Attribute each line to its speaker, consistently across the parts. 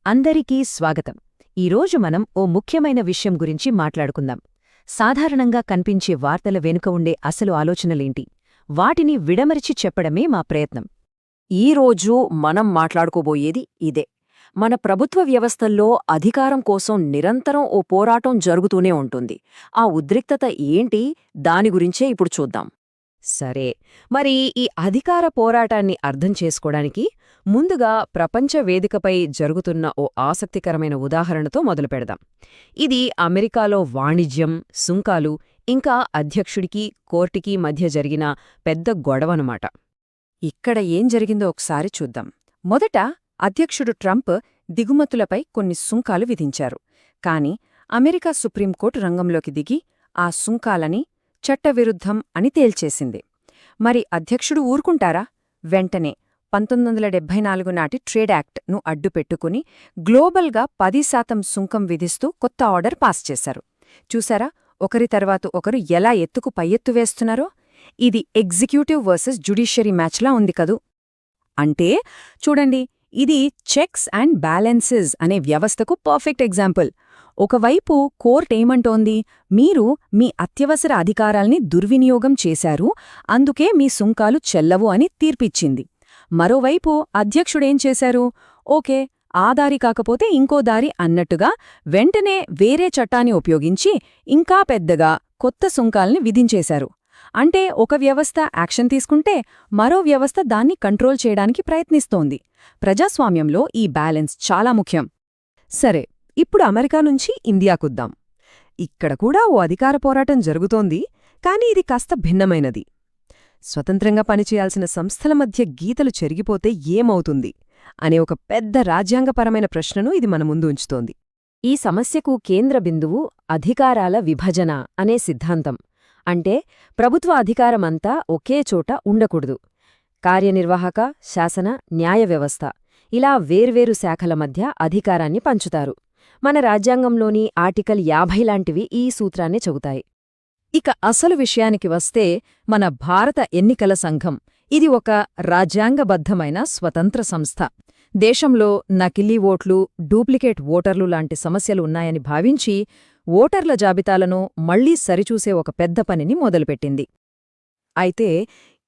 Speaker 1: అందరికీ స్వాగతం. ఈరోజు మనం ఓ ముఖ్యమైన విషయం గురించి మాట్లాడుకుందాం. సాధారణంగా కనిపించే వార్తల వెనుక ఉండే అసలు ఆలోచనలేంటి, వాటిని విడమరిచి చెప్పడమే మా ప్రయత్నం.
Speaker 2: ఈరోజు మనం మాట్లాడుకోబోయేది ఇదే. మన ప్రభుత్వ వ్యవస్థల్లో అధికారం కోసం నిరంతరం ఓ పోరాటం జరుగుతూనే ఉంటుంది. ఆ ఉద్రిక్తత ఏంటి, దాని గురించే ఇప్పుడు చూద్దాం.
Speaker 1: సరే, మరి ఈ అధికార పోరాటాన్ని అర్థం చేసుకోవడానికి ముందుగా ప్రపంచ వేదికపై జరుగుతున్న ఓ ఆసక్తికరమైన ఉదాహరణతో మొదలుపెడదాం. ఇది అమెరికాలో వాణిజ్యం, సుంకాలు, ఇంకా అధ్యక్షుడికి కోర్టుకి మధ్య జరిగిన పెద్ద గొడవనమాట.
Speaker 3: ఇక్కడ ఏం జరిగిందో ఒకసారి చూద్దాం. మొదట అధ్యక్షుడు ట్రంప్ దిగుమతులపై కొన్ని సుంకాలు విధించారు. కాని అమెరికా సుప్రీంకోర్టు రంగంలోకి దిగి ఆ సుంకాలని చట్టవిరుద్ధం అని తేల్చేసింది. మరి అధ్యక్షుడు ఊరుకుంటారా? వెంటనే 1974 నాటి ట్రేడ్ యాక్ట్ను అడ్డుపెట్టుకుని గ్లోబల్గా 10% సుంకం విధిస్తూ కొత్త ఆర్డర్ పాస్ చేశారు. చూసారా, ఒకరి తర్వాత ఒకరు ఎలా ఎత్తుకు పైఎత్తు వేస్తున్నారో? ఇది ఎగ్జిక్యూటివ్ వర్సెస్ జ్యుడిషియరీ మ్యాచ్లా ఉంది కదూ. అంటే చూడండి, ఇది చెక్స్ అండ్ బ్యాలెన్సెస్ అనే వ్యవస్థకు పర్ఫెక్ట్ ఎగ్జాంపుల్. ఒకవైపు కోర్టేమంటోంది, మీరు మీ అత్యవసర అధికారాల్ని దుర్వినియోగం చేశారు, అందుకే మీ సుంకాలు చెల్లవు అని తీర్పిచ్చింది. మరోవైపు అధ్యక్షుడేం చేశారు, ఓకే, ఆ దారి కాకపోతే ఇంకో దారి అన్నట్టుగా వెంటనే వేరే చట్టాన్ని ఉపయోగించి ఇంకా పెద్దగా కొత్త సుంకాల్ని విధించేశారు. అంటే ఒక వ్యవస్థ యాక్షన్ తీసుకుంటే మరో వ్యవస్థ దాన్ని కంట్రోల్ చేయడానికి ప్రయత్నిస్తోంది. ప్రజాస్వామ్యంలో ఈ బ్యాలెన్స్ చాలా ముఖ్యం.
Speaker 4: సరే, ఇప్పుడు అమెరికా నుంచి ఇండియాకుద్దాం. ఇక్కడ కూడా ఓ అధికార పోరాటం జరుగుతోంది, కానీ ఇది కాస్త భిన్నమైనది. స్వతంత్రంగా పనిచేయాల్సిన సంస్థల మధ్య గీతలు చెరిగిపోతే ఏమవుతుంది అనే ఒక పెద్ద రాజ్యాంగపరమైన ప్రశ్నను ఇది మన ముందు ఉంచుతోంది.
Speaker 1: ఈ సమస్యకు కేంద్ర బిందువు అధికారాల విభజన అనే సిద్ధాంతం. అంటే ప్రభుత్వ అధికారమంతా ఒకే చోట ఉండకూడదు. కార్యనిర్వాహక, శాసన, న్యాయ వ్యవస్థ ఇలా వేర్వేరు శాఖల మధ్య అధికారాన్ని పంచుతారు. మన రాజ్యాంగంలోని ఆర్టికల్ 50 లాంటివి ఈ సూత్రాన్ని చెబుతాయి.
Speaker 4: ఇక అసలు విషయానికి వస్తే మన భారత ఎన్నికల సంఘం ఇది ఒక రాజ్యాంగబద్ధమైన స్వతంత్ర సంస్థ. దేశంలో నకిలీ ఓట్లు, డూప్లికేట్ ఓటర్లు లాంటి సమస్యలు ఉన్నాయని భావించి ఓటర్ల జాబితాలను మళ్లీ సరిచూసే ఒక పెద్ద పనిని మొదలుపెట్టింది. అయితే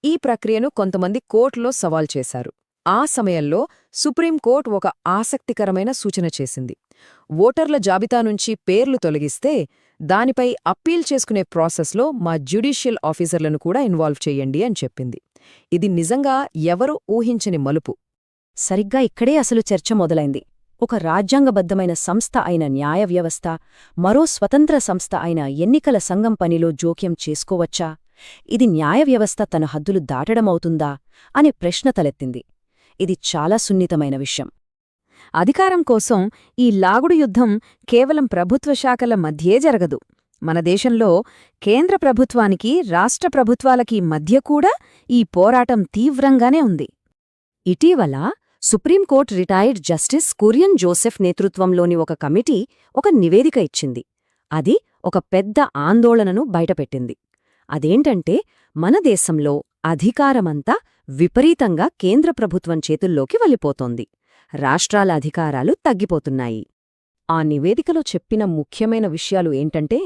Speaker 4: ఈ ప్రక్రియను కొంతమంది కోర్టులో సవాల్ చేశారు. ఆ సమయంలో సుప్రీంకోర్టు ఒక ఆసక్తికరమైన సూచన చేసింది. ఓటర్ల జాబితా నుంచి పేర్లు తొలగిస్తే దానిపై అప్పీల్ చేసుకునే ప్రాసెస్లో మా జ్యుడిషియల్ ఆఫీసర్లను కూడా ఇన్వాల్వ్ చెయ్యండి అని చెప్పింది. ఇది నిజంగా ఎవరూ ఊహించని మలుపు.
Speaker 2: సరిగ్గా ఇక్కడే అసలు చర్చ మొదలైంది. ఒక రాజ్యాంగబద్ధమైన సంస్థ అయిన న్యాయ వ్యవస్థ మరో స్వతంత్ర సంస్థ అయిన ఎన్నికల సంఘం పనిలో జోక్యం చేసుకోవచ్చా? ఇది న్యాయ వ్యవస్థ తన హద్దులు దాటడమవుతుందా అనే ప్రశ్న తలెత్తింది. ఇది చాలా సున్నితమైన విషయం. అధికారం కోసం ఈ లాగుడు యుద్ధం కేవలం ప్రభుత్వ శాఖల మధ్యే జరగదు. మన దేశంలో కేంద్ర ప్రభుత్వానికి, రాష్ట్ర ప్రభుత్వాలకి మధ్య కూడా ఈ పోరాటం తీవ్రంగానే ఉంది. ఇటీవల supreme court retired justice Kurian Joseph నేతృత్వంలోని ఒక కమిటీ ఒక నివేదిక ఇచ్చింది. అది ఒక పెద్ద ఆందోళనను బయటపెట్టింది. అదేంటంటే, మన దేశంలో అధికారమంతా విపరీతంగా కేంద్ర ప్రభుత్వం చేతుల్లోకి వెళ్ళిపోతోంది. రాష్ట్రాల అధికారాలు తగ్గిపోతున్నాయి. ఆ నివేదికలో చెప్పిన ముఖ్యమైన విషయాలు ఏంటంటే,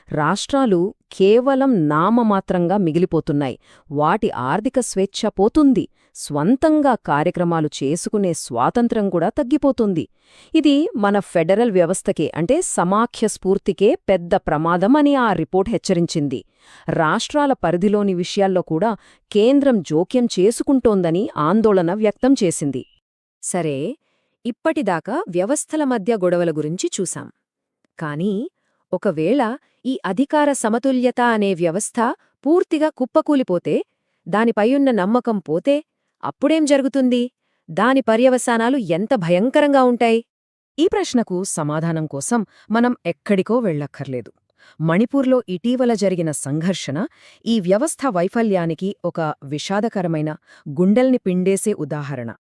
Speaker 2: రాష్ట్రాలు కేవలం నామమాత్రంగా మిగిలిపోతున్నాయి, వాటి ఆర్థిక స్వేచ్ఛ పోతుంది, స్వంతంగా కార్యక్రమాలు చేసుకునే స్వాతంత్రం కూడా తగ్గిపోతుంది. ఇది మన ఫెడరల్ వ్యవస్థకే, అంటే సమాఖ్య స్ఫూర్తికే పెద్ద ప్రమాదం అని ఆ రిపోర్ట్ హెచ్చరించింది. రాష్ట్రాల పరిధిలోని విషయాల్లో కూడా కేంద్రం జోక్యం చేసుకుంటోందని ఆందోళన వ్యక్తం చేసింది. సరే, ఇప్పటిదాకా వ్యవస్థల మధ్య గొడవల గురించి చూశాం. కానీ ఒకవేళ ఈ అధికార సమతుల్యత అనే వ్యవస్థ పూర్తిగా కుప్పకూలిపోతే, దానిపైయున్న నమ్మకం పోతే అప్పుడేం జరుగుతుంది? దాని పర్యవసానాలు ఎంత భయంకరంగా ఉంటాయి?
Speaker 4: ఈ ప్రశ్నకు సమాధానం కోసం మనం ఎక్కడికో వెళ్ళక్కర్లేదు. మణిపూర్లో ఇటీవల జరిగిన సంఘర్షణ ఈ వ్యవస్థ వైఫల్యానికి ఒక విషాదకరమైన, గుండెల్ని పిండేసే ఉదాహరణ.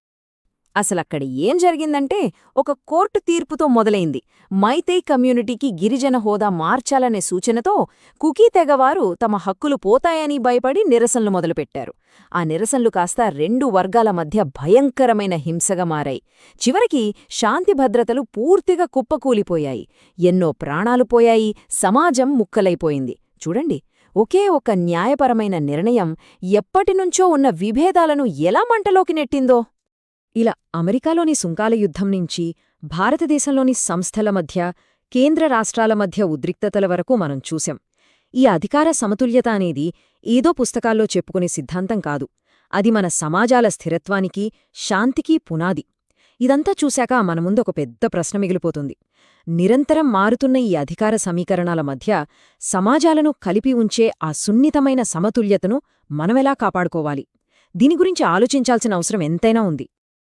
Speaker 1: అసలక్కడ ఏం జరిగిందంటే ఒక కోర్టు తీర్పుతో మొదలైంది. మైతై కమ్యూనిటీకి గిరిజన హోదా మార్చాలనే సూచనతో కుకీ తెగవారు తమ హక్కులు పోతాయని భయపడి నిరసనలు మొదలుపెట్టారు. ఆ నిరసనలు కాస్త రెండు వర్గాల మధ్య భయంకరమైన హింసగా మారాయి. చివరికి శాంతి భద్రతలు పూర్తిగా కుప్పకూలిపోయాయి. ఎన్నో ప్రాణాలు పోయాయి, సమాజం ముక్కలైపోయింది. చూడండి, ఒకే ఒక న్యాయపరమైన నిర్ణయం ఎప్పటినుంచో ఉన్న విభేదాలను ఎలా మంటలోకి నెట్టిందో.
Speaker 4: ఇలా అమెరికాలోని సుంకాల యుద్ధం నుంచి భారతదేశంలోని సంస్థల మధ్య, కేంద్ర రాష్ట్రాల మధ్య ఉద్రిక్తతల వరకు మనం చూశాం. ఈ అధికార సమతుల్యత అనేది ఏదో పుస్తకాల్లో చెప్పుకునే సిద్ధాంతం కాదు. అది మన సమాజాల స్థిరత్వానికి, శాంతికి పునాది. ఇదంతా చూశాక మన ముందు ఒక పెద్ద ప్రశ్న మిగిలిపోతుంది. నిరంతరం మారుతున్న ఈ అధికార సమీకరణాల మధ్య సమాజాలను కలిపి ఉంచే ఆ సున్నితమైన సమతుల్యతను మనమెలా కాపాడుకోవాలి? దీని గురించి ఆలోచించాల్సిన అవసరం ఎంతైనా ఉంది.